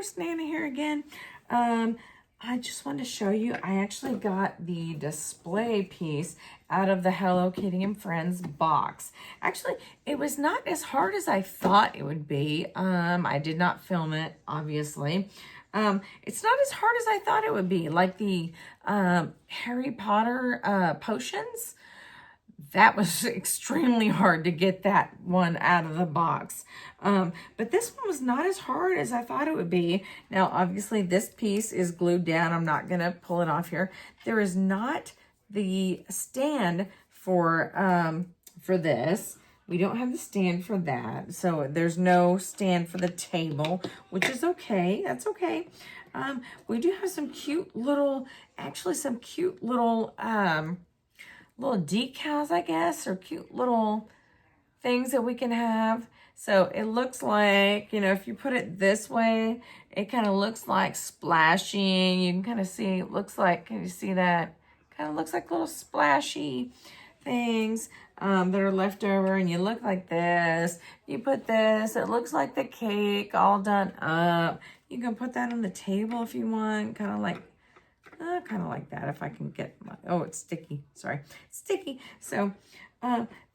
course, Nana here again. I just wanted to show you, I actually got the display piece out of the Hello Kitty and Friends box. Actually, it was not as hard as I thought it would be. I did not film it, obviously. It's not as hard as I thought it would be, like the Harry Potter potions. That was extremely hard to get that one out of the box. But this one was not as hard as I thought it would be. Now, obviously, this piece is glued down. I'm not going to pull it off here. There is not the stand for this. We don't have the stand for that. So there's no stand for the table, which is okay. That's okay. We do have some cute little, actually some cute little decals, I guess, or cute little things that we can have. So it looks like, you know, if you put it this way, it kind of looks like splashing. You can kind of see, it looks like, can you see that? Kind of looks like little splashy things that are left over, and you look like this. You put this, it looks like the cake all done up. You can put that on the table if you want, kind of like that, if I can get my, oh, it's sticky, sorry, it's sticky. So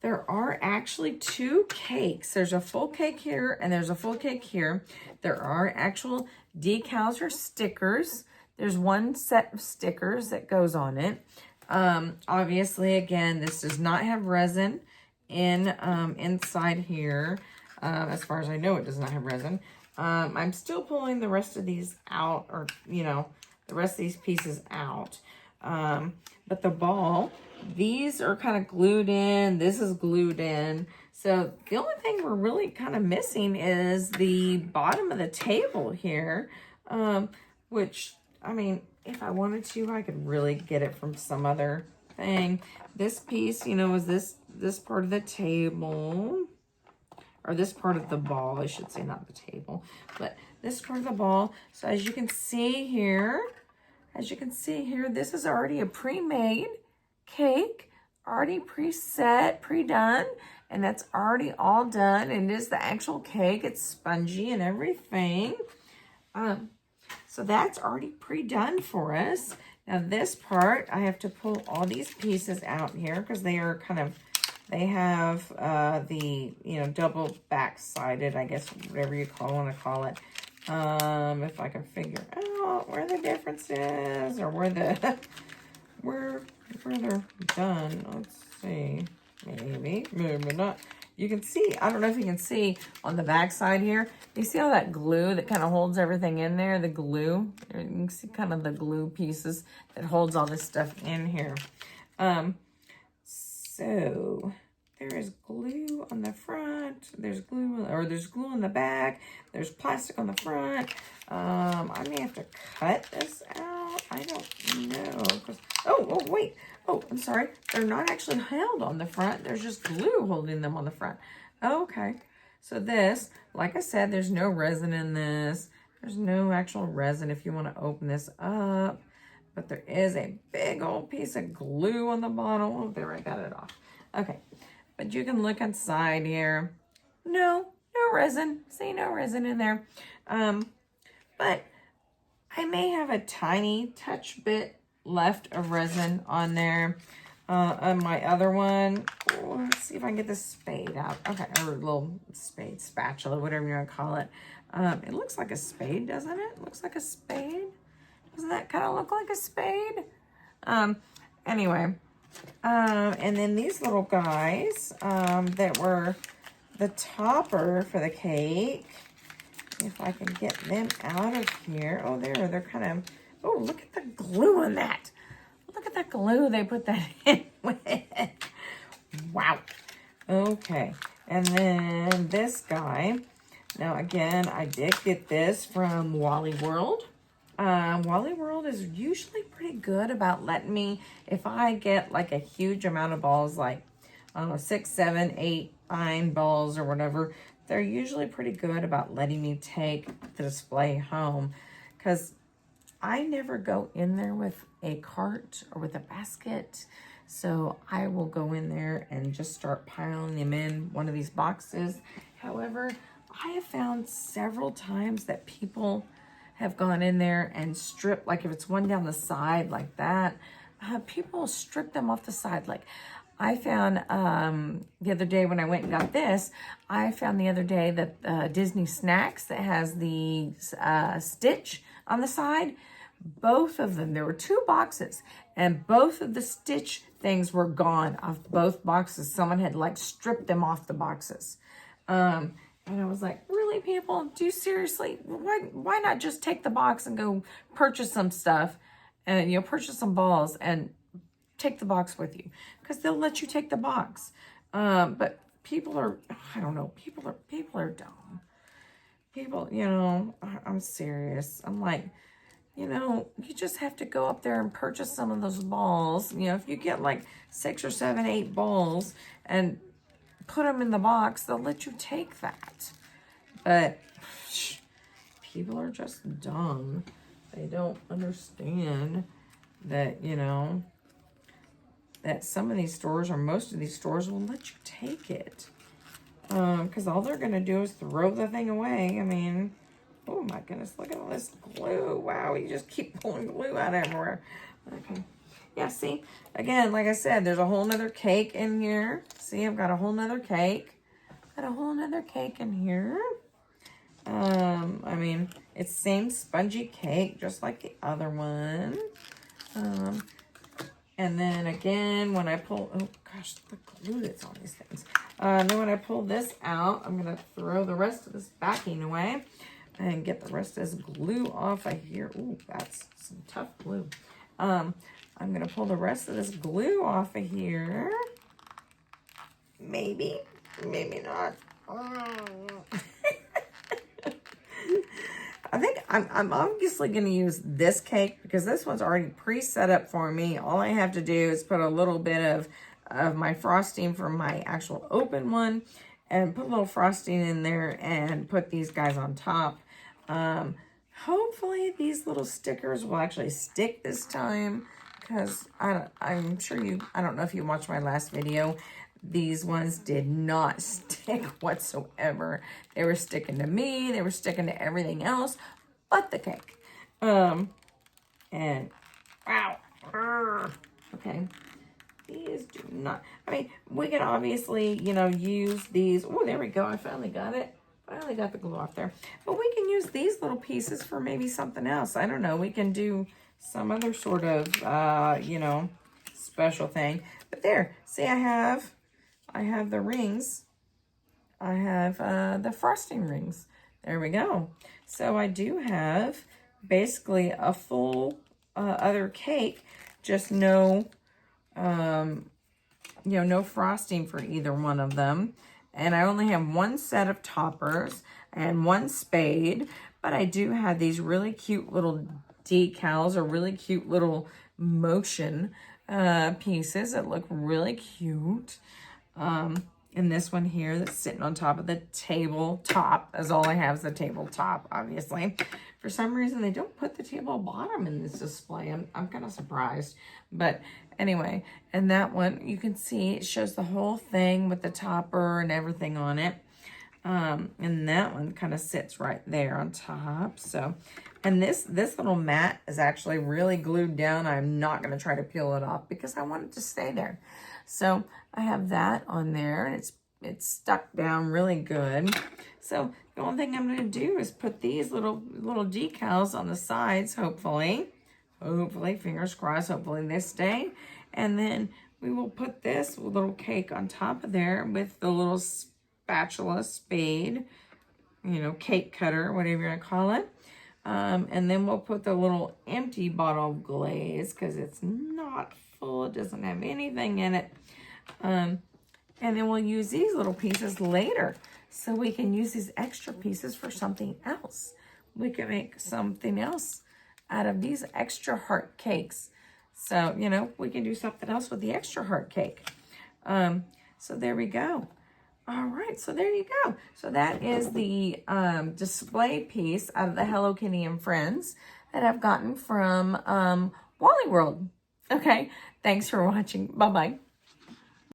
there are actually two cakes. There's a full cake here and there's a full cake here. There are actual decals or stickers. There's one set of stickers that goes on it. Obviously, again, this does not have resin inside here. As far as I know, it does not have resin. I'm still pulling the rest of these out, or, you know, the rest of these pieces out. But the ball, these are kind of glued in. This is glued in. So the only thing we're really kind of missing is the bottom of the table here, which, I mean, if I wanted to, I could really get it from some other thing. This piece, you know, is this part of the table, or this part of the ball, I should say, not the table, but this part of the ball. So as you can see here, this is already a pre-made cake, already preset, pre-done, and that's already all done. And it is the actual cake. It's spongy and everything. So that's already pre-done for us. Now this part, I have to pull all these pieces out here because they are kind of, they have the, you know, double back-sided, I guess, whatever you want to call it. If I can figure out where the difference is, or where the where they're done. Let's see. Maybe not. You can see, I don't know if you can see on the back side here. You see all that glue that kind of holds everything in there? The glue. You can see kind of the glue pieces that holds all this stuff in here. So there is glue on the front. There's glue, or there's glue on the back. There's plastic on the front. I may have to cut this out. I don't know. Oh, wait. Oh, I'm sorry. They're not actually held on the front. There's just glue holding them on the front. Okay. So this, like I said, there's no resin in this. There's no actual resin if you want to open this up. But there is a big old piece of glue on the bottom. Oh, there, I got it off. Okay. But you can look inside here. No resin. See, no resin in there. But I may have a tiny touch bit left of resin on there. On my other one, let's see if I can get this spade out. Okay, or a little spade, spatula, whatever you want to call it. It looks like a spade, doesn't it? Looks like a spade. Doesn't that kind of look like a spade? Anyway. And then these little guys that were the topper for the cake. If I can get them out of here. Oh, they're kind of, oh, look at the glue on that. Look at that glue they put that in with. Wow. Okay. And then this guy. Now, again, I did get this from Wally World. Wally World is usually pretty good about letting me, if I get like a huge amount of balls, like, I don't know, 6, 7, 8, 9 balls or whatever, they're usually pretty good about letting me take the display home, because I never go in there with a cart or with a basket. So I will go in there and just start piling them in one of these boxes. However, I have found several times that people have gone in there and stripped, like if it's one down the side like that, people strip them off the side. Like I found the other day when I went and got this, I found the other day that Disney Snacks that has the stitch on the side, both of them, there were 2 boxes, and both of the stitch things were gone off both boxes. Someone had like stripped them off the boxes. And I was like, really, people? Do you seriously? Why not just take the box and go purchase some stuff and, you know, purchase some balls and take the box with you? Because they'll let you take the box. But people are, I don't know, people are dumb. People, you know, I'm serious. I'm like, you know, you just have to go up there and purchase some of those balls. You know, if you get like 6 or 7, 8 balls and put them in the box, they'll let you take that. But people are just dumb. They don't understand that, you know, that some of these stores or most of these stores will let you take it. Because all they're going to do is throw the thing away. I mean, oh my goodness, look at all this glue. Wow, you just keep pulling glue out everywhere. Okay. Yeah, see, again, like I said, there's a whole nother cake in here. See, I've got a whole nother cake. Got a whole nother cake in here. I mean, it's same spongy cake, just like the other one. And then again, when I pull, oh gosh, the glue that's on these things. Then when I pull this out, I'm gonna throw the rest of this backing away and get the rest of this glue off of here. Ooh, that's some tough glue. I'm going to pull the rest of this glue off of here. Maybe, maybe not. I think I'm obviously going to use this cake because this one's already pre-set up for me. All I have to do is put a little bit of my frosting from my actual open one and put a little frosting in there and put these guys on top. Hopefully these little stickers will actually stick this time. Because I'm sure I don't know if you watched my last video, these ones did not stick whatsoever. They were sticking to me, they were sticking to everything else but the cake. And, wow. Okay, these do not, I mean, we can obviously, you know, use these. Oh, there we go, I finally got it. Finally got the glue off there. But we can use these little pieces for maybe something else. I don't know, we can do some other sort of, you know, special thing. But there, see, I have the rings. I have the frosting rings. There we go. So I do have basically a full other cake, just no, you know, no frosting for either one of them. And I only have one set of toppers and one spade, but I do have these really cute little decals or really cute little motion pieces that look really cute. And this one here that's sitting on top of the tabletop, as all I have is the tabletop, obviously. For some reason, they don't put the table bottom in this display. I'm kind of surprised. But anyway, and that one, you can see it shows the whole thing with the topper and everything on it. And that one kind of sits right there on top. So, and this little mat is actually really glued down. I'm not going to try to peel it off because I want it to stay there. So I have that on there and it's stuck down really good. So the only thing I'm going to do is put these little decals on the sides, hopefully, fingers crossed, hopefully this day. And then we will put this little cake on top of there with the little spatula, spade, you know, cake cutter, whatever you want to call it. And then we'll put the little empty bottle of glaze because it's not full. It doesn't have anything in it. And then we'll use these little pieces later. So we can use these extra pieces for something else. We can make something else out of these extra heart cakes. So, you know, we can do something else with the extra heart cake. So there we go. All right, so there you go. So that is the display piece of the Hello Kitty and Friends that I've gotten from Wally World. Okay, thanks for watching. Bye-bye.